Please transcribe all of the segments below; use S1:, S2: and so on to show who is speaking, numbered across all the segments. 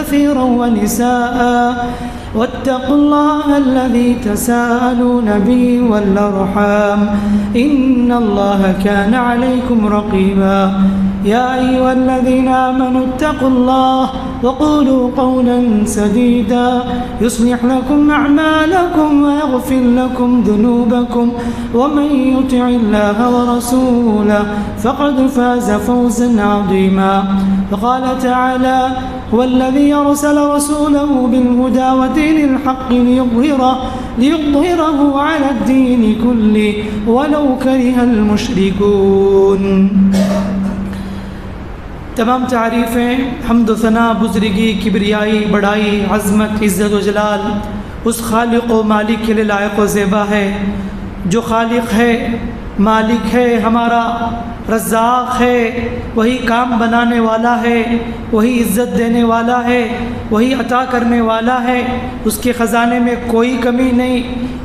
S1: كثيرا ونساء واتقوا الله الذي تساءلون به والأرحام إن الله كان عليكم رقيبا يا أيها الذين آمنوا اتقوا الله وقولوا قولا سديدا يصلح لكم أعمالكم ويغفر لكم ذنوبكم ومن يطع الله ورسوله فقد فاز فوزا عظيما وقال تعالى هو الذي أرسل رسوله بالهدى ودين الحق ليظهره على الدين كله ولو كره المشركون. تمام تعریفیں، حمد و ثنا، بزرگی، کبریائی، بڑائی، عظمت، عزت و جلال اس خالق و مالک کے لیے لائق و زیبا ہے جو خالق ہے، مالک ہے، ہمارا رزاق ہے، وہی کام بنانے والا ہے، وہی عزت دینے والا ہے، وہی عطا کرنے والا ہے، اس کے خزانے میں کوئی کمی نہیں،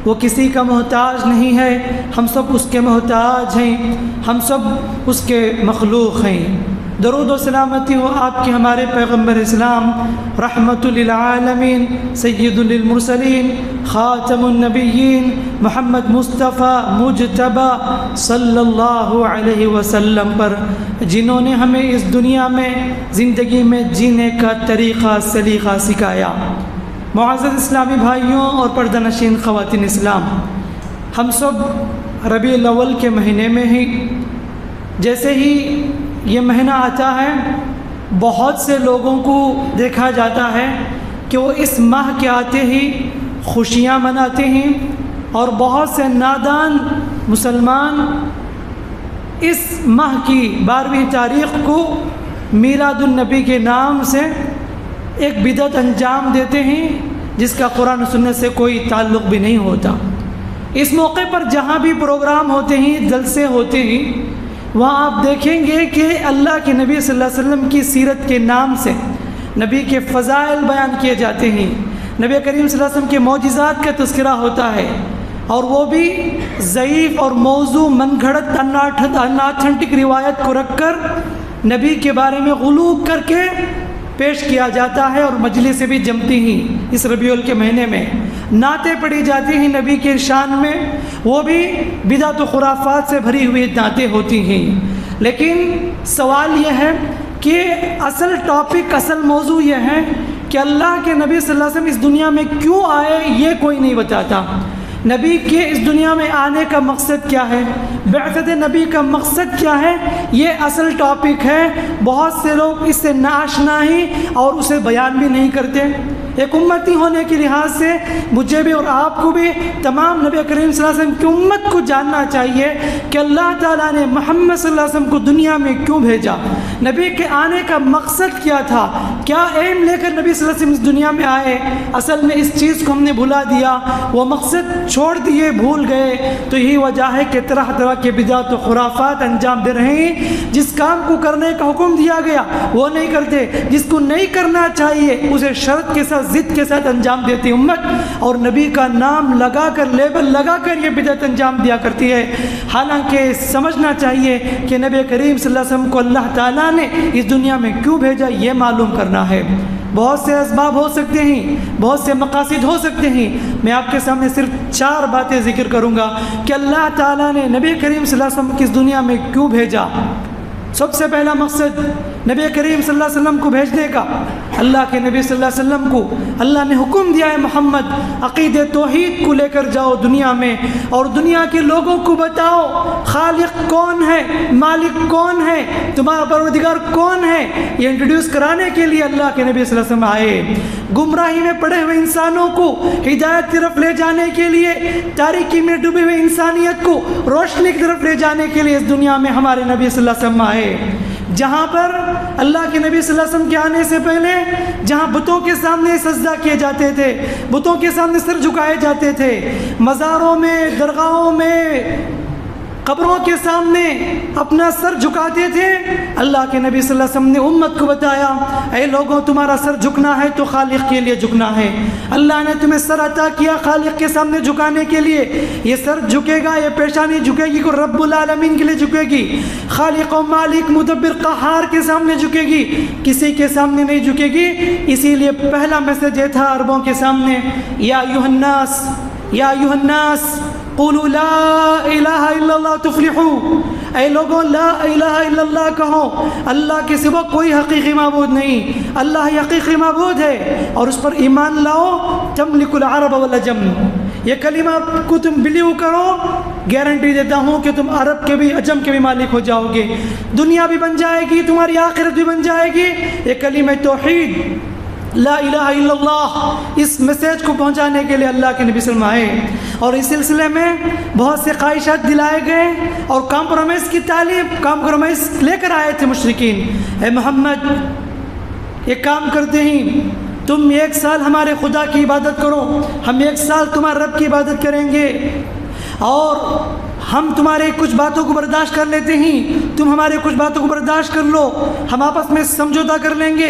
S1: وہ کسی کا محتاج نہیں ہے، ہم سب اس کے محتاج ہیں، ہم سب اس کے مخلوق ہیں۔ درود و سلامتی ہو آپ کے ہمارے پیغمبر اسلام، رحمت للعالمین، سید للمرسلین، خاتم النبیین، محمد مصطفیٰ مجتبی صلی اللہ علیہ وسلم پر، جنہوں نے ہمیں اس دنیا میں زندگی میں جینے کا طریقہ سلیقہ سکھایا۔ معزز اسلامی بھائیوں اور پردہ نشین خواتین اسلام، ہم سب ربیع الاول کے مہینے میں ہی، جیسے ہی یہ مہینہ آتا ہے بہت سے لوگوں کو دیکھا جاتا ہے کہ وہ اس ماہ کے آتے ہی خوشیاں مناتے ہیں، اور بہت سے نادان مسلمان اس ماہ کی 12ویں تاریخ کو میلاد النبی کے نام سے ایک بدعت انجام دیتے ہیں جس کا قرآن و سنت سے کوئی تعلق بھی نہیں ہوتا۔ اس موقع پر جہاں بھی پروگرام ہوتے ہیں، جلسے ہوتے ہیں، وہاں آپ دیکھیں گے کہ اللہ کے نبی صلی اللہ علیہ وسلم کی سیرت کے نام سے نبی کے فضائل بیان کیے جاتے ہیں، نبی کریم صلی اللہ علیہ وسلم کے معجزات کا تذکرہ ہوتا ہے، اور وہ بھی ضعیف اور موضوع من گھڑت اناتھنٹک روایت کو رکھ کر نبی کے بارے میں غلو کر کے پیش کیا جاتا ہے، اور مجلسیں بھی جمتی ہیں۔ اس ربیع الاول کے مہینے میں نعتیں پڑھی جاتی ہیں نبی کے شان میں، وہ بھی بدعت و خرافات سے بھری ہوئی نعتیں ہوتی ہیں۔ لیکن سوال یہ ہے کہ اصل ٹاپک، اصل موضوع یہ ہے کہ اللہ کے نبی صلی اللہ علیہ وسلم اس دنیا میں کیوں آئے، یہ کوئی نہیں بتاتا۔ نبی کے اس دنیا میں آنے کا مقصد کیا ہے، بعثت نبی کا مقصد کیا ہے، یہ اصل ٹاپک ہے۔ بہت سے لوگ اس سے ناآشنا ہیں اور اسے بیان بھی نہیں کرتے۔ ایک امتی ہونے کے لحاظ سے مجھے بھی اور آپ کو بھی، تمام نبی کریم صلی اللہ علیہ وسلم کی امت کو جاننا چاہیے کہ اللہ تعالیٰ نے محمد صلی اللہ علیہ وسلم کو دنیا میں کیوں بھیجا، نبی کے آنے کا مقصد کیا تھا، کیا ایم لے کر نبی صلی اللہ علیہ وسلم اس دنیا میں آئے۔ اصل میں اس چیز کو ہم نے بھلا دیا، وہ مقصد چھوڑ دیے، بھول گئے، تو یہی وجہ ہے کہ طرح طرح کے بدعت و خرافات انجام دے رہے ہیں۔ جس کام کو کرنے کا حکم دیا گیا وہ نہیں کرتے، جس کو نہیں کرنا چاہیے اسے شرط کے ساتھ، ضد کے ساتھ انجام دیتی امت، اور نبی کا نام لگا کر، لیبل لگا کر یہ بدعت انجام دیا کرتی ہے۔ حالانکہ سمجھنا چاہیے کہ نبی کریم صلی اللہ علیہ وسلم کو اللہ تعالیٰ نے اس دنیا میں کیوں بھیجا، یہ معلوم کرنا ہے۔ بہت سے اسباب ہو سکتے ہیں، بہت سے مقاصد ہو سکتے ہیں، میں آپ کے سامنے صرف 4 باتیں ذکر کروں گا کہ اللہ تعالیٰ نے نبی کریم صلی اللہ علیہ وسلم کو اس دنیا میں کیوں بھیجا۔ سب سے پہلا مقصد نبی کریم صلی اللہ علیہ وسلم کو بھیجنے کا، اللہ کے نبی صلی اللہ علیہ وسلم کو اللہ نے حکم دیا ہے، محمد عقیدہ توحید کو لے کر جاؤ دنیا میں، اور دنیا کے لوگوں کو بتاؤ خالق کون ہے، مالک کون ہے، تمہارا پروردگار کون ہے۔ یہ انٹروڈیوس کرانے کے لیے اللہ کے نبی صلی اللہ علیہ وسلم آئے۔ گمراہی میں پڑے ہوئے انسانوں کو ہدایت کی طرف لے جانے کے لیے، تاریکی میں ڈوبے ہوئے انسانیت کو روشنی کی طرف لے جانے کے لیے اس دنیا میں ہمارے نبی صلی اللہ علیہ وسلم آئے۔ جہاں پر اللہ کے نبی صلی اللہ علیہ وسلم کے آنے سے پہلے جہاں بتوں کے سامنے سجدہ کیے جاتے تھے، بتوں کے سامنے سر جھکائے جاتے تھے، مزاروں میں، درگاہوں میں، قبروں کے سامنے اپنا سر جھکاتے تھے، اللہ کے نبی صلی اللہ علیہ وسلم نے امت کو بتایا اے لوگوں تمہارا سر جھکنا ہے تو خالق کے لیے جھکنا ہے۔ اللہ نے تمہیں سر عطا کیا خالق کے سامنے جھکانے کے لیے، یہ سر جھکے گا، یہ پیشانی جھکے گی کو رب العالمین کے لیے جھکے گی، خالق و مالک مدبر قہار کے سامنے جھکے گی، کسی کے سامنے نہیں جھکے گی۔ اسی لیے پہلا میسج یہ تھا عربوں کے سامنے، یا ایھا الناس یا ایھا الناس قولوا لا الہ الا اللہ تفلحوا، اے لوگوں لا الہ الا اللہ کہو، اللہ کے سوا کوئی حقیقی معبود نہیں، اللہ ہی حقیقی معبود ہے اور اس پر ایمان لاؤ، تملک العرب والعجم، یہ کلمہ کو تم بلیو کرو، گارنٹی دیتا ہوں کہ تم عرب کے بھی عجم کے بھی مالک ہو جاؤ گے، دنیا بھی بن جائے گی، تمہاری آخرت بھی بن جائے گی۔ یہ کلمہ توحید لا الہ الا اللہ، اس میسیج کو پہنچانے کے لیے اللہ کے نبی صلی اللہ علیہ وسلم آئے اور اس سلسلے میں بہت سے خواہشات دلائے گئے اور کمپرومائز کی تعلیم، کمپرومائز لے کر آئے تھے مشرکین۔ اے محمد ایک کام کرتے ہیں، تم 1 سال ہمارے خدا کی عبادت کرو، ہم 1 سال تمہارے رب کی عبادت کریں گے اور ہم تمہارے کچھ باتوں کو برداشت کر لیتے ہیں، تم ہمارے کچھ باتوں کو برداشت کر لو، ہم آپس میں سمجھوتا کر لیں گے،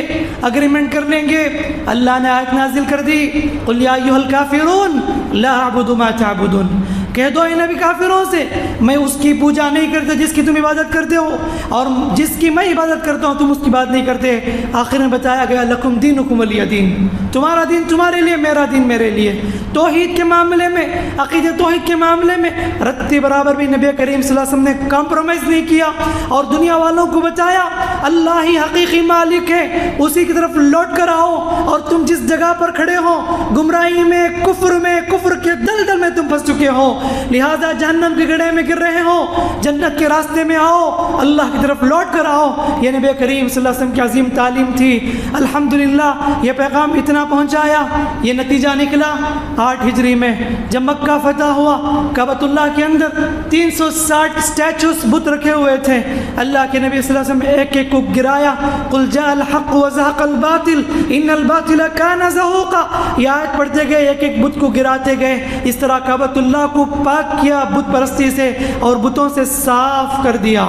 S1: اگریمنٹ کر لیں گے۔ اللہ نے آیت نازل کر دی، قل یا ایھا الکافرون لا اعبد ما تعبدون، کہہ دو اے نبی کافروں سے میں اس کی پوجا نہیں کرتا جس کی تم عبادت کرتے ہو، اور جس کی میں عبادت کرتا ہوں تم اس کی بات نہیں کرتے۔ آخر میں بتایا گیا لکم دینکم ولی دین، تمہارا دین تمہارے لیے، میرا دین میرے لیے۔ توحید کے معاملے میں، عقیدہ توحید کے معاملے میں رتی برابر بھی نبی کریم صلی اللہ علیہ وسلم نے کمپرومائز نہیں کیا اور دنیا والوں کو بتایا اللہ ہی حقیقی مالک ہے، اسی کی طرف لوٹ کر آؤ، اور تم جس جگہ پر کھڑے ہو گمراہی میں، کفر کے دلدل میں تم پھنس چکے ہو، لہذا جہنم کے گڑھے میں گر رہے ہو، جنت کے راستے میں آؤ، اللہ کی طرف لوٹ کر آؤ۔ یہ نبی کریم صلی اللہ علیہ وسلم کی عظیم تعلیم تھی۔ الحمدللہ یہ پیغام اتنا پہنچایا، یہ نتیجہ نکلا 8 ہجری میں جب مکہ فتح ہوا، کعبۃ اللہ کے اندر 360 اسٹیچوز بت رکھے ہوئے تھے، اللہ کے نبی صلی اللہ علیہ وسلم نے ایک ایک کو گرایا، قل جاء الحق وزهق الباطل ان الباطل كان زهوقا، یہ آیت پڑھتے گئے، ایک ایک بت کو گراتے گئے، اس طرح کعبۃ اللہ کو پاک کیا بت پرستی سے اور بتوں سے صاف کر دیا۔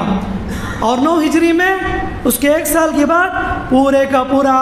S1: اور 9 ہجری میں اس کے 1 سال کے بعد پورے کا پورا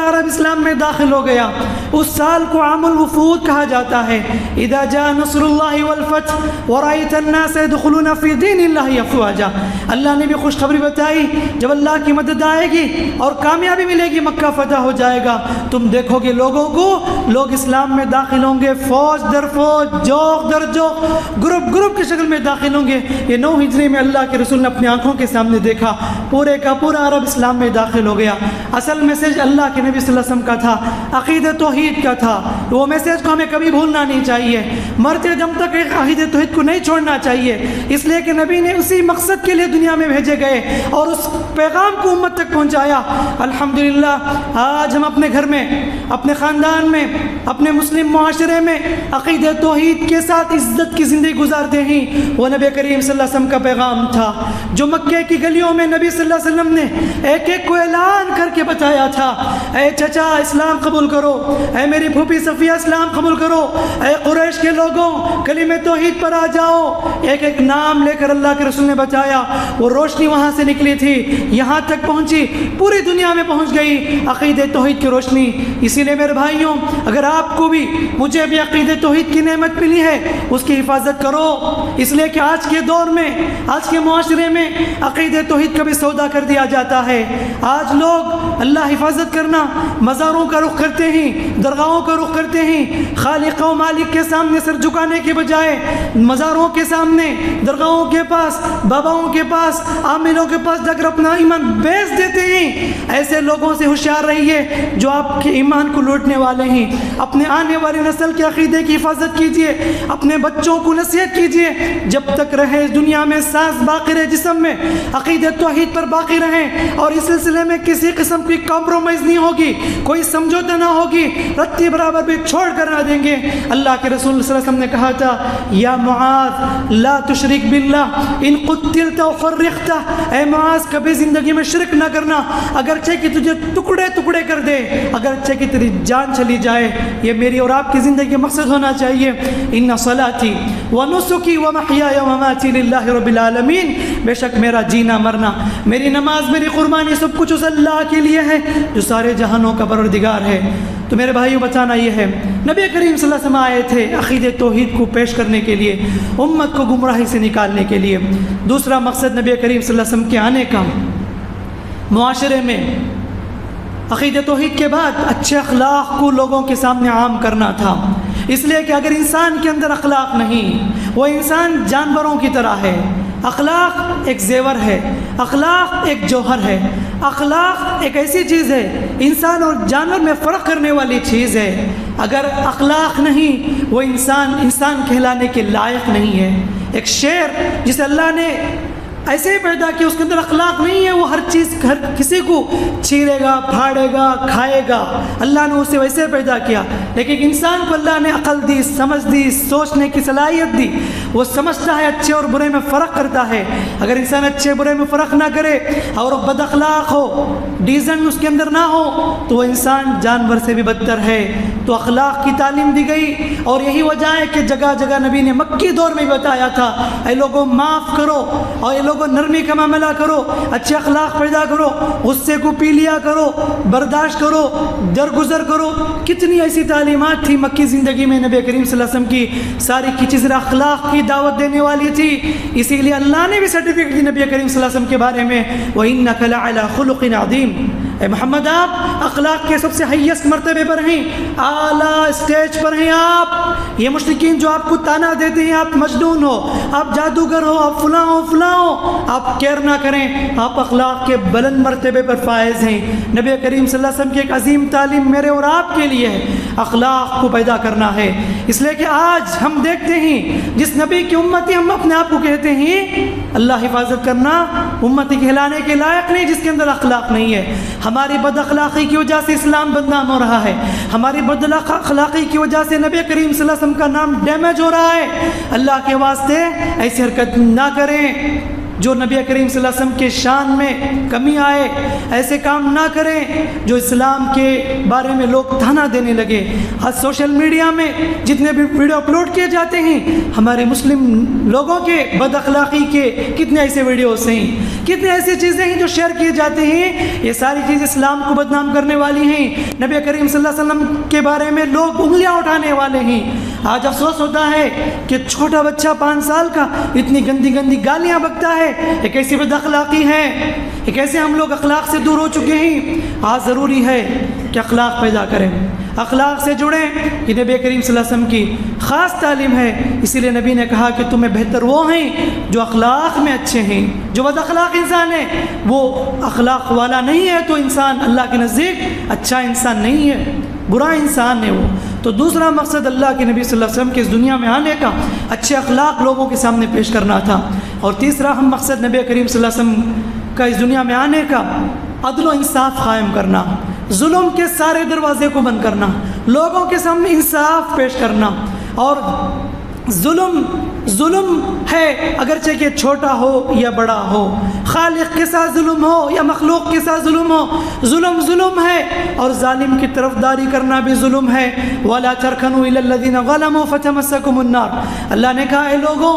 S1: عرب اسلام میں داخل ہو گیا۔ اس سال کو عام الوفود کہا جاتا ہے۔ اذا جاء نصر اللہ والفتح ورأيت الناس يدخلون في دین اللہ افواجا، اللہ نے بھی خوشخبری بتائی جب اللہ کی مدد آئے گی اور کامیابی ملے گی، مکہ فتح ہو جائے گا، تم دیکھو گے لوگ اسلام میں داخل ہوں گے، فوج در فوج، جوق در جوق، گروپ کی شکل میں داخل ہوں گے۔ یہ 9 ہجری میں اللہ کے رسول نے اپنی آنکھوں کے سامنے دیکھا، پورے کا پورا عرب اسلام میں داخل ہو گیا۔ اصل میسج اللہ کے نبی صلی اللہ علیہ وسلم کا تھا، عقیدہ توحید کا تھا، وہ میسج کو ہمیں کبھی بھولنا نہیں چاہیے، مرتے دم تک ایک عقیدہ توحید کو نہیں چھوڑنا چاہیے، اس لیے کہ نبی نے اسی مقصد کے لیے دنیا میں بھیجے گئے اور اس پیغام کو امت تک پہنچایا۔ الحمدللہ آج ہم اپنے گھر میں، اپنے خاندان میں، اپنے مسلم معاشرے میں عقیدہ توحید کے ساتھ عزت کی زندگی گزارتے ہیں۔ وہ نبی کریم صلی اللہ علیہ وسلم کا پیغام تھا جو مکے کی گلیوں میں نبی صلی اللہ علیہ وسلم نے ایک ایک کو اعلان کر کے بتایا تھا، اے چچا اسلام قبول کرو، اے میری پھوپھی صفیہ اسلام قبول کرو، اے قریش کے لوگوں کلمہ توحید پر آ جاؤ۔ ایک ایک نام لے کر اللہ کے رسول نے بتایا، وہ روشنی وہاں سے نکلی تھی، یہاں تک پہنچی، پوری دنیا میں پہنچ گئی عقیدہ توحید کی روشنی۔ اسی لیے میرے بھائیوں، اگر آپ کو بھی مجھے بھی عقیدہ توحید کی نعمت ملی ہے، اس کی حفاظت کرو، اس لیے کہ آج کے دور میں، آج کے معاشرے میں عقیدہ توحید کا بھی سودا کر دیا جاتا ہے۔ آج لوگ اللہ حفاظت کرنا مزاروں کا رخ کرتے ہیں، درگاہوں کا رخ کرتے ہیں، خالق و مالک کے سامنے سر جھکانے کے بجائے مزاروں کے سامنے، درگاہوں کے پاس، باباؤں کے پاس، عاملوں کے پاس جا کر اپنا ایمان بیچ دیتے ہیں۔ ایسے لوگوں سے ہوشیار رہیے جو آپ کے ایمان کو لوٹنے والے ہیں۔ اپنے آنے والی نسل کے عقیدے کی حفاظت کیجیے، اپنے بچوں کو نصیحت کیجیے، جب تک رہے دنیا میں سانس باقی رہے جسم میں عقیدہ توحید پر باقی رہیں، اور اس سلسلے میں کسی قسم کی کمپرومائز نہیں ہوگی، کوئی سمجھوتا نہ ہوگی، رتی برابر بھی چھوڑ کر نہ دیں گے۔ اللہ کے رسول صلی اللہ علیہ وسلم نے کہا تھا یا معاذ لا تشرک باللہ ان قتلت و فرقت، اے معاذ کبھی زندگی میں شرک نہ کرنا، اگرچہ کہ تجھے ٹکڑے ٹکڑے کر دے، اگرچہ کہ تیری جان چلی جائے۔ یہ میری اور آپ کی زندگی کا مقصد ہونا چاہیے۔ ان صلاتی و نسکی و محیای و مماتی للہ رب العالمین، بے شک میرا جینا مرنا، میری نماز، میری قربانی سب کچھ اس اللہ کے لیے ہے جو سارے جہانوں کا پروردگار ہے۔ تو میرے بھائیوں بتانا یہ ہے، نبی کریم صلی اللہ علیہ وسلم آئے تھے عقیدہ توحید کو پیش کرنے کے لیے، امت کو گمراہی سے نکالنے کے لیے۔ دوسرا مقصد نبی کریم صلی اللہ علیہ وسلم کے آنے کا معاشرے میں عقیدہ توحید کے بعد اچھے اخلاق کو لوگوں کے سامنے عام کرنا تھا، اس لیے کہ اگر انسان کے اندر اخلاق نہیں، وہ انسان جانوروں کی طرح ہے۔ اخلاق ایک زیور ہے، اخلاق ایک جوہر ہے، اخلاق ایک ایسی چیز ہے انسان اور جانور میں فرق کرنے والی چیز ہے۔ اگر اخلاق نہیں، وہ انسان کہلانے کے لائق نہیں ہے۔ ایک شیر جسے اللہ نے ایسے ہی پیدا کیا، اس کے اندر اخلاق نہیں ہے، وہ ہر کسی کو چھیرے گا، پھاڑے گا، کھائے گا، اللہ نے اسے ویسے پیدا کیا۔ لیکن انسان کو اللہ نے عقل دی، سمجھ دی، سوچنے کی صلاحیت دی، وہ سمجھتا ہے، اچھے اور برے میں فرق کرتا ہے۔ اگر انسان اچھے برے میں فرق نہ کرے اور بد اخلاق ہو، ڈیزن اس کے اندر نہ ہو، تو وہ انسان جانور سے بھی بدتر ہے۔ تو اخلاق کی تعلیم دی گئی، اور یہی وجہ ہے کہ جگہ جگہ نبی نے مکی دور میں بتایا تھا، اے لوگوں معاف کرو، اور یہ لوگوں نرمی کا معاملہ کرو، اچھے اخلاق پیدا کرو، غصے کو پی لیا کرو، برداشت کرو، درگزر کرو۔ کتنی ایسی تعلیمات تھی مکی زندگی میں نبی کریم صلی اللہ علیہ وسلم کی، ساری کی چیزیں اخلاق کی دعوت دینے والی تھی۔ اسی لیے اللہ نے بھی سرٹیفکیٹ دی نبی کریم صلی اللہ علیہ وسلم کے بارے میں، وَإِنَّكَ لَعَلَىٰ خُلُقٍ عَظِيمٍ، اے محمد آپ اخلاق کے سب سے ہائیسٹ مرتبے پر ہیں، اعلیٰ اسٹیج پر ہیں آپ۔ یہ مشرکین جو آپ کو تانا دیتے ہیں آپ مجنون ہو، آپ جادوگر ہو، آپ فلاں ہو فلاں ہو، آپ کیئر نہ کریں، آپ اخلاق کے بلند مرتبے پر فائز ہیں۔ نبی کریم صلی اللہ علیہ وسلم کی ایک عظیم تعلیم میرے اور آپ کے لیے ہے، اخلاق کو پیدا کرنا ہے۔ اس لیے کہ آج ہم دیکھتے ہیں جس نبی کی امتی ہم اپنے آپ کو کہتے ہیں، اللہ حفاظت کرنا، امتی کہلانے کے لائق نہیں جس کے اندر اخلاق نہیں ہے۔ ہماری بد اخلاقی کی وجہ سے اسلام بدنام ہو رہا ہے، ہماری بد اخلاقی کی وجہ سے نبی کریم صلی اللہ علیہ وسلم کا نام ڈیمیج ہو رہا ہے۔ اللہ کے واسطے ایسی حرکت نہ کریں جو نبی کریم صلی اللہ علیہ وسلم کے شان میں کمی آئے، ایسے کام نہ کریں جو اسلام کے بارے میں لوگ تانا دینے لگے۔ آج سوشل میڈیا میں جتنے بھی ویڈیو اپلوڈ کیے جاتے ہیں، ہمارے مسلم لوگوں کے بد اخلاقی کے کتنے ایسے ویڈیوز ہیں، کتنے ایسی چیزیں ہیں جو شیئر کیے جاتے ہیں، یہ ساری چیزیں اسلام کو بدنام کرنے والی ہیں۔ نبی کریم صلی اللہ علیہ وسلم کے بارے میں لوگ انگلیاں اٹھانے والے ہیں۔ آج افسوس ہوتا ہے کہ چھوٹا بچہ 5 سال کا اتنی گندی گندی گالیاں بکتا ہے، ایک ایسی بد اخلاقی ہے، ایک ایسے ہم لوگ اخلاق سے دور ہو چکے ہیں۔ آج ضروری ہے کہ اخلاق پیدا کریں، اخلاق سے جڑیں۔ یہ نبی کریم صلی اللہ علیہ وسلم کی خاص تعلیم ہے، اسی لیے نبی نے کہا کہ تمہیں بہتر وہ ہیں جو اخلاق میں اچھے ہیں۔ جو بد اخلاق انسان ہے وہ اخلاق والا نہیں ہے، تو انسان اللہ کے نزدیک اچھا انسان نہیں ہے، برا انسان ہے وہ۔ تو دوسرا مقصد اللہ کے نبی صلی اللہ علیہ وسلم کے اس دنیا میں آنے کا اچھے اخلاق لوگوں کے سامنے پیش کرنا تھا۔ اور تیسرا ہم مقصد نبی کریم صلی اللہ علیہ وسلم کا اس دنیا میں آنے کا عدل و انصاف قائم کرنا، ظلم کے سارے دروازے کو بند کرنا، لوگوں کے سامنے انصاف پیش کرنا۔ اور ظلم ہے اگرچہ کہ چھوٹا ہو یا بڑا ہو، خالق کے ساتھ ظلم ہو یا مخلوق کے ساتھ ظلم ہو، ظلم ہے، اور ظالم کی طرفداری کرنا بھی ظلم ہے۔ وَلَا تَرْكَنُوا إِلَى الَّذِينَ ظَلَمُوا فَتَمَسَّكُمُ النَّارُ، اللہ نے کہا اے لوگوں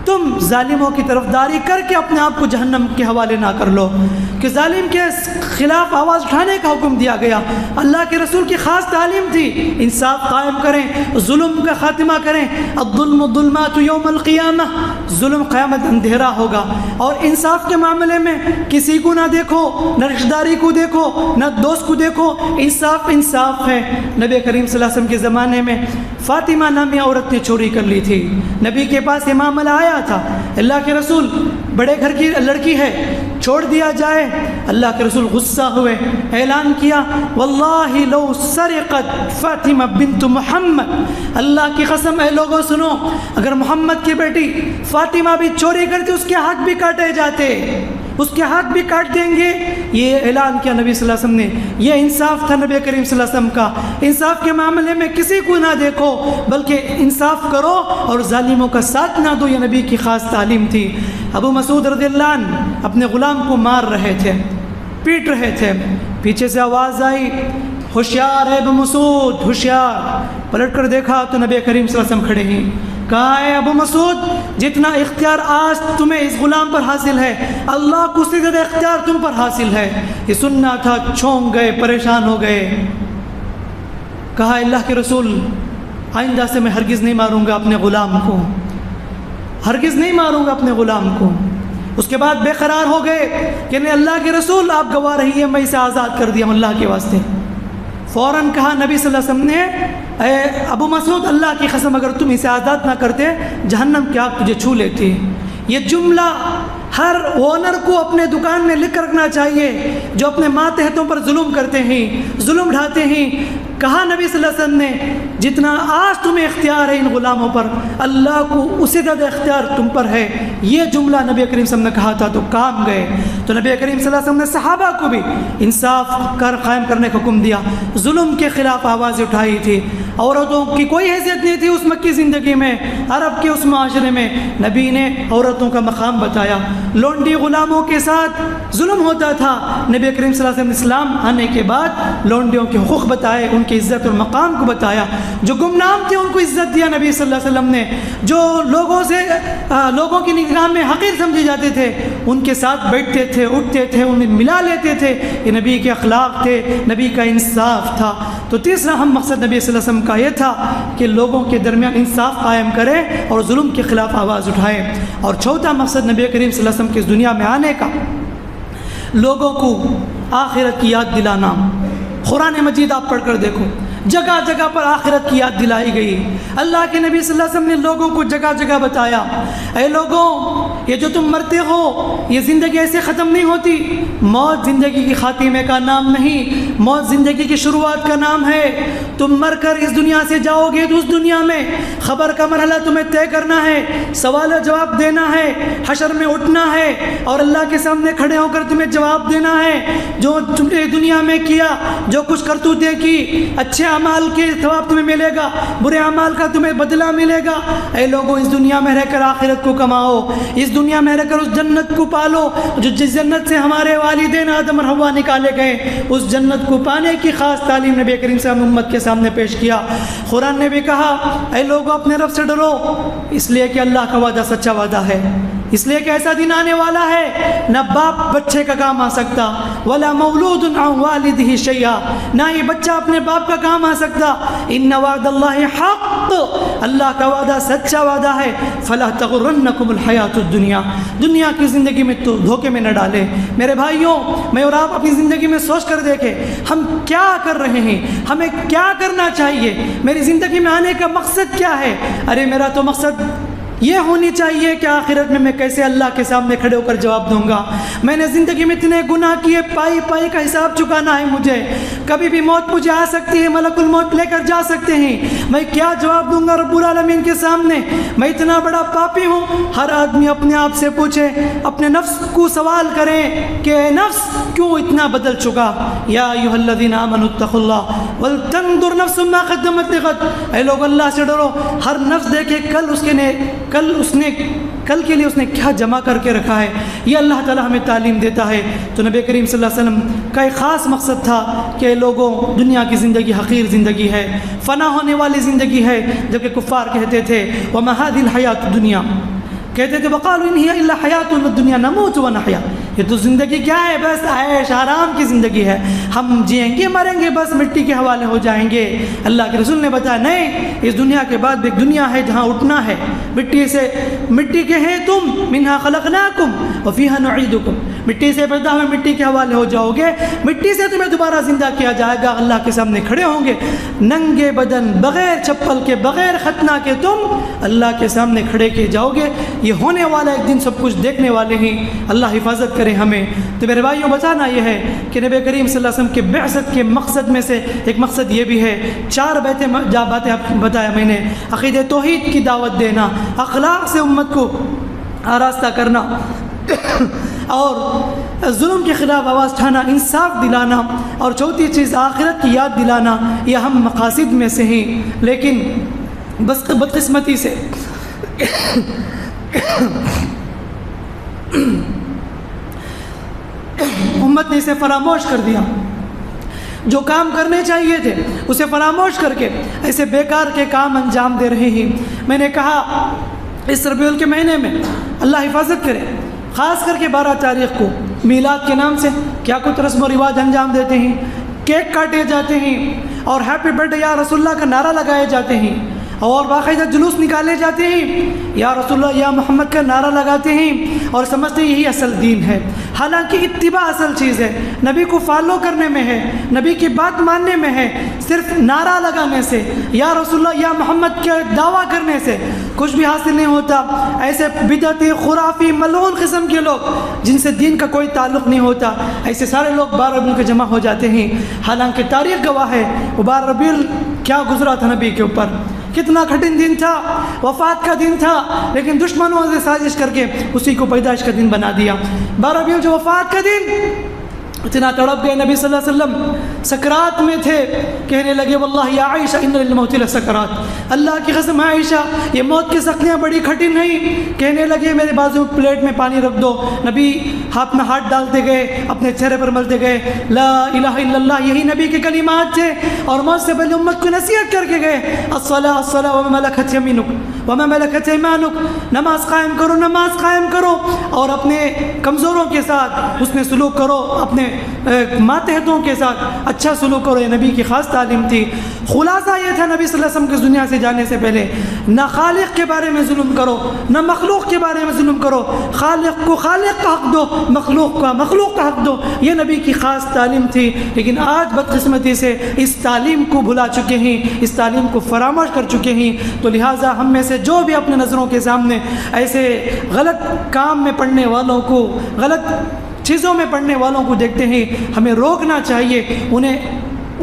S1: تم ظالموں کی طرفداری کر کے اپنے آپ کو جہنم کے حوالے نہ کر لو، کہ ظالم کے خلاف آواز اٹھانے کا حکم دیا گیا۔ اللہ کے رسول کی خاص تعلیم تھی، انصاف قائم کریں، ظلم کا خاتمہ کریں۔ الظلم ظلمات یوم القیامہ، ظلم قیامت اندھیرا ہوگا۔ اور انصاف کے معاملے میں کسی کو نہ دیکھو، نہ رشتہ داری کو دیکھو، نہ دوست کو دیکھو، انصاف ہے۔ نبی کریم صلی اللہ علیہ وسلم کے زمانے میں فاطمہ نامی عورت نے چوری کر لی تھی، نبی کے پاس یہ معاملہ آیا تھا، اللہ کے رسول بڑے گھر کی لڑکی ہے، چھوڑ دیا جائے۔ اللہ کے رسول غصہ ہوئے، اعلان کیا واللہ لو سرقت فاطمہ بنت محمد، اللہ کی قسم اے لوگوں سنو، اگر محمد کی بیٹی فاطمہ بھی چوری کرتی اس کے ہاتھ بھی کاٹے جاتے۔ اس کے ہاتھ بھی کاٹ دیں گے. یہ اعلان کیا نبی صلی اللہ علیہ وسلم نے. یہ انصاف تھا نبی کریم صلی اللہ علیہ وسلم کا. انصاف کے معاملے میں کسی کو نہ دیکھو بلکہ انصاف کرو اور ظالموں کا ساتھ نہ دو. یہ نبی کی خاص تعلیم تھی. ابو مسعود رضی اللہ عنہ اپنے غلام کو مار رہے تھے, پیٹ رہے تھے. پیچھے سے آواز آئی, ہوشیار ہے ابو مسعود, ہوشیار. پلٹ کر دیکھا تو نبی کریم صلی اللہ علیہ وسلم کھڑے ہیں. کہا ہے ابو مسعود, جتنا اختیار آج تمہیں اس غلام پر حاصل ہے, اللہ کو اس سے زیادہ اختیار تم پر حاصل ہے. یہ سننا تھا, چھونک گئے, پریشان ہو گئے. کہا اللہ کے رسول, آئندہ سے میں ہرگز نہیں ماروں گا اپنے غلام کو, ہرگز نہیں ماروں گا اپنے غلام کو. اس کے بعد بے قرار ہو گئے کہ نہیں اللہ کے رسول آپ گواہ رہیے, میں اسے آزاد کر دیا اللہ کے واسطے. فوراً کہا نبی صلی اللہ علیہ وسلم نے, اے ابو مسعود اللہ کی قسم اگر تم اسے آزاد نہ کرتے جہنم کی آگ تجھے چھو لیتی. یہ جملہ ہر اونر کو اپنے دکان میں لکھ کر رکھنا چاہیے جو اپنے ماتحتوں پر ظلم کرتے ہیں, ظلم ڈھاتے ہیں. کہا نبی صلی اللہ علیہ وسلم نے جتنا آج تمہیں اختیار ہے ان غلاموں پر, اللہ کو اسے زیادہ اختیار تم پر ہے. یہ جملہ نبی کریم صلی اللہ علیہ وسلم نے کہا تھا تو کام گئے. تو نبی کریم صلی اللہ علیہ وسلم نے صحابہ کو بھی انصاف قائم کرنے کا حکم دیا. ظلم کے خلاف آواز اٹھائی تھی. عورتوں کی کوئی حیثیت نہیں تھی اس مکی زندگی میں, عرب کے اس معاشرے میں. نبی نے عورتوں کا مقام بتایا. لونڈی غلاموں کے ساتھ ظلم ہوتا تھا. نبی کریم صلی اللہ علیہ وسلم اسلام آنے کے بعد لونڈیوں کے حقوق بتائے, ان کی عزت اور مقام کو بتایا. جو گمنام تھے ان کو عزت دیا نبی صلی اللہ علیہ وسلم نے. جو لوگوں کی نگاہ میں حقیر سمجھے جاتے تھے ان کے ساتھ بیٹھتے تھے, اٹھتے تھے, انہیں ملا لیتے تھے. یہ نبی کے اخلاق تھے, نبی کا انصاف تھا. تو تیسرا ہم مقصد نبی صلی اللہ علیہ وسلم کا یہ تھا کہ لوگوں کے درمیان انصاف قائم کرے اور ظلم کے خلاف آواز اٹھائے. اور چوتھا مقصد نبی کریم صلی اللہ علیہ وسلم کے اس دنیا میں آنے کا لوگوں کو آخرت کی یاد دلانا. قرآن مجید آپ پڑھ کر دیکھو, جگہ جگہ پر آخرت کی یاد دلائی گئی. اللہ کے نبی صلی اللہ علیہ وسلم نے لوگوں کو جگہ جگہ بتایا, اے لوگوں یہ جو تم مرتے ہو یہ زندگی ایسے ختم نہیں ہوتی. موت زندگی کی خاتمے کا نام نہیں, موت زندگی کی شروعات کا نام ہے. تم مر کر اس دنیا سے جاؤ گے تو اس دنیا میں خبر کا مرحلہ تمہیں طے کرنا ہے, سوال و جواب دینا ہے, حشر میں اٹھنا ہے اور اللہ کے سامنے کھڑے ہو کر تمہیں جواب دینا ہے. جو تم نے دنیا میں کیا, جو کچھ کرتوتیں کی, اچھے اعمال کے ثواب تمہیں ملے گا, برے اعمال کا تمہیں بدلہ ملے گا. اے لوگوں اس دنیا میں رہ کر آخرت کو کماؤ, اس دنیا میں رہ کر اس جنت کو پالو جو جس جنت سے ہمارے والدین آدم اور حوا نکالے گئے. اس جنت کو پانے کی خاص تعلیم نبی کریم صلی اللہ علیہ وسلم امت کے سامنے پیش کیا. قرآن نے بھی کہا اے لوگوں اپنے رب سے ڈرو, اس لیے کہ اللہ کا وعدہ سچا وعدہ ہے. اس لیے کہ ایسا دن آنے والا ہے نہ باپ بچے کا کام آ سکتا, ولا مولود عن والدہ شیئا, نہ ہی بچہ اپنے باپ کا کام آ سکتا. ان وعد اللہ حق, اللہ کا وعدہ سچا وعدہ ہے. فلا تغرنکم الحیات الدنیا, دنیا کی زندگی میں تو دھوکے میں نہ ڈالے. میرے بھائیوں, میں اور آپ اپنی زندگی میں سوچ کر دیکھیں ہم کیا کر رہے ہیں, ہمیں کیا کرنا چاہیے, میری زندگی میں آنے کا مقصد کیا ہے. ارے میرا تو مقصد یہ ہونی چاہیے کہ آخرت میں میں کیسے اللہ کے سامنے کھڑے ہو کر جواب دوں گا. میں نے زندگی میں اتنے گناہ کیے, پائی پائی کا حساب چکانا ہے مجھے. کبھی بھی موت مجھے آ سکتی ہے, ملک الموت لے کر جا سکتے ہیں. میں کیا جواب دوں گا رب العالمین کے سامنے. میں اتنا بڑا پاپی ہوں. ہر آدمی اپنے آپ سے پوچھے, اپنے نفس کو سوال کریں کہ نفس کیوں اتنا بدل چکا. یا ایھا الذین آمنوا اتقوا اللہ ولتنظر نفس ما قدمت لغد, اے لوگ اللہ سے ڈرو. ہر نفس دیکھے کل کے لیے اس نے کیا جمع کر کے رکھا ہے. یہ اللہ تعالی ہمیں تعلیم دیتا ہے. تو نبی کریم صلی اللہ علیہ وسلم کا ایک خاص مقصد تھا کہ لوگوں دنیا کی زندگی حقیر زندگی ہے, فنا ہونے والی زندگی ہے. جبکہ کفار کہتے تھے وما هذه الحیات الدنیا, کہتے تھے وقالوا ان هي الا حیاتنا الدنیا نموت ونحیا, یہ تو زندگی کیا ہے, بس عیش آرام کی زندگی ہے, ہم جئیں گے مریں گے بس مٹی کے حوالے ہو جائیں گے. اللہ کے رسول نے بتایا نہیں, اس دنیا کے بعد ایک دنیا ہے جہاں اٹھنا ہے. مٹی کے ہیں تم, منہا خلقناکم وفیہا نعیدکم, مٹی سے پیدا ہوئے مٹی کے حوالے ہو جاؤ گے, مٹی سے تمہیں دوبارہ زندہ کیا جائے گا. اللہ کے سامنے کھڑے ہوں گے ننگے بدن, بغیر چپل کے, بغیر ختنہ کے, تم اللہ کے سامنے کھڑے کیے جاؤ گے. یہ ہونے والا ایک دن, سب کچھ دیکھنے والے ہیں. اللہ حفاظت کرے ہمیں. تو میرے بھائیوں بتانا یہ ہے کہ نبی کریم صلی اللہ علیہ وسلم کے بعثت کے مقصد میں سے ایک مقصد یہ بھی ہے, 4 باتیں بتایا میں نے. عقیدہ توحید کی دعوت دینا, اخلاق سے امت کو آراستہ کرنا, اور ظلم کے خلاف آواز اٹھانا، انصاف دلانا، اور چوتھی چیز آخرت کی یاد دلانا، یہ اہم مقاصد میں سے ہیں۔ لیکن بس بدقسمتی سے امت نے اسے فراموش کر دیا، جو کام کرنے چاہیے تھے اسے فراموش کر کے ایسے بیکار کے کام انجام دے رہے ہیں۔ میں نے کہا اس ربیع الاول کے مہینے میں اللہ حفاظت کرے، خاص کر کے 12 تاریخ کو میلاد کے نام سے کیا کچھ رسم و رواج انجام دیتے ہیں، کیک کاٹے جاتے ہیں اور ہیپی برتھ ڈے یا رسول اللہ کا نعرہ لگائے جاتے ہیں، اور باقاعدہ جلوس نکالے جاتے ہیں، یا رسول اللہ یا محمد کا نعرہ لگاتے ہیں اور سمجھتے ہیں یہی اصل دین ہے۔ حالانکہ اتباع اصل چیز ہے، نبی کو فالو کرنے میں ہے، نبی کی بات ماننے میں ہے۔ صرف نعرہ لگانے سے یا رسول اللہ یا محمد کے دعویٰ کرنے سے کچھ بھی حاصل نہیں ہوتا۔ ایسے بدعتی، خرافی، ملعون قسم کے لوگ جن سے دین کا کوئی تعلق نہیں ہوتا، ایسے سارے لوگ 12 ربیع کے جمع ہو جاتے ہیں۔ حالانکہ تاریخ گواہ ہے وہ 12 ربیع کیا گزرا تھا نبی کے اوپر، کتنا کٹھن دن تھا، وفات کا دن تھا، لیکن دشمنوں نے سازش کر کے اسی کو پیدائش کا دن بنا دیا۔ 12 ربیع جو وفات کا دن، اتنا تڑپ گئے نبی صلی اللہ علیہ وسلم، سکرات میں تھے، کہنے لگے واللہ یا عائشہ ان للموت لسکرات، اللہ کی قسم عائشہ یہ موت کی سختیاں بڑی کٹھن ہیں۔ کہنے لگے میرے بازو پلیٹ میں پانی رکھ دو، نبی اپنا ہاتھ ڈالتے گئے، اپنے چہرے پر ملتے گئے، لا الہ الا اللہ، یہی نبی کے کلمات تھے، اور موت سے پہلے امت کو نصیحت کر کے گئے، الصلاۃ الصلاۃ وما ملکت یمینک وما ملکت ایمانک، نماز قائم کرو، نماز قائم کرو، اور اپنے کمزوروں کے ساتھ حسن سلوک کرو، اپنے ماتحتوں کے ساتھ اچھا سلوک کرو۔ یہ نبی کی خاص تعلیم تھی۔ خلاصہ یہ تھا نبی صلی اللہ علیہ وسلم کی دنیا سے جانے سے پہلے، نہ خالق کے بارے میں ظلم کرو، نہ مخلوق کے بارے میں ظلم کرو، خالق کو خالق کا حق دو، مخلوق کا مخلوق کا حق دو، یہ نبی کی خاص تعلیم تھی۔ لیکن آج بدقسمتی سے اس تعلیم کو بھلا چکے ہیں، اس تعلیم کو فراموش کر چکے ہیں۔ تو لہٰذا ہم میں سے جو بھی اپنے نظروں کے سامنے ایسے غلط کام میں پڑنے والوں کو، غلط چیزوں میں پڑھنے والوں کو دیکھتے ہیں، ہمیں روکنا چاہیے،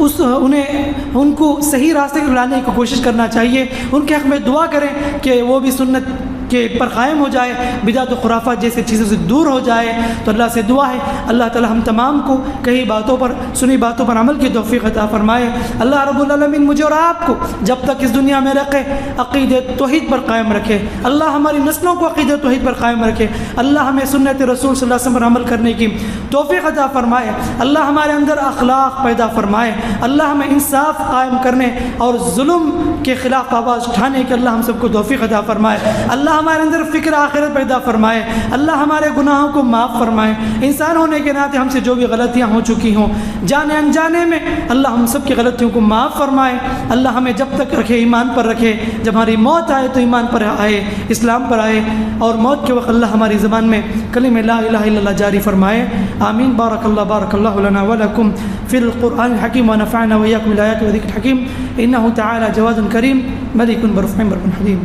S1: ان کو صحیح راستے پر لانے کی کوشش کرنا چاہیے، ان کے حق میں دعا کریں کہ وہ بھی سنت کے پر قائم ہو جائے، بدعت و خرافات جیسے چیزوں سے دور ہو جائے۔ تو اللہ سے دعا ہے اللہ تعالی ہم تمام کو کئی باتوں پر، سنی باتوں پر عمل کی توفیق عطا فرمائے۔ اللہ رب العالمین مجھے اور آپ کو جب تک اس دنیا میں رکھے عقیدۃ توحید پر قائم رکھے، اللہ ہماری نسلوں کو عقیدۃ توحید پر قائم رکھے، اللہ ہمیں سنت رسول صلی اللہ علیہ وسلم پر عمل کرنے کی توفیق عطا فرمائے، اللہ ہمارے اندر اخلاق پیدا فرمائے، اللہ ہمیں انصاف قائم کرنے اور ظلم کے خلاف آواز اٹھانے کی اللہ ہم سب کو توفیق عطا فرمائے، اللہ ہمارے اندر فکر آخرت پیدا فرمائے، اللہ ہمارے گناہوں کو معاف فرمائے۔ انسان ہونے کے ناطے ہم سے جو بھی غلطیاں ہو چکی ہوں جانے انجانے میں، اللہ ہم سب کی غلطیوں کو معاف فرمائے، اللہ ہمیں جب تک رکھے ایمان پر رکھے، جب ہماری موت آئے تو ایمان پر آئے، اسلام پر آئے، اور موت کے وقت اللہ ہماری زبان میں کلمہ لا الہ الا اللہ جاری فرمائے۔ آمین۔ بارک اللہ لنا ولکم فی القرآن الحکیم ونفعنا وإياكم بالآیات والذکر الحکیم، انہ تعالی جواد کریم ملک بر رحیم بر حلیم۔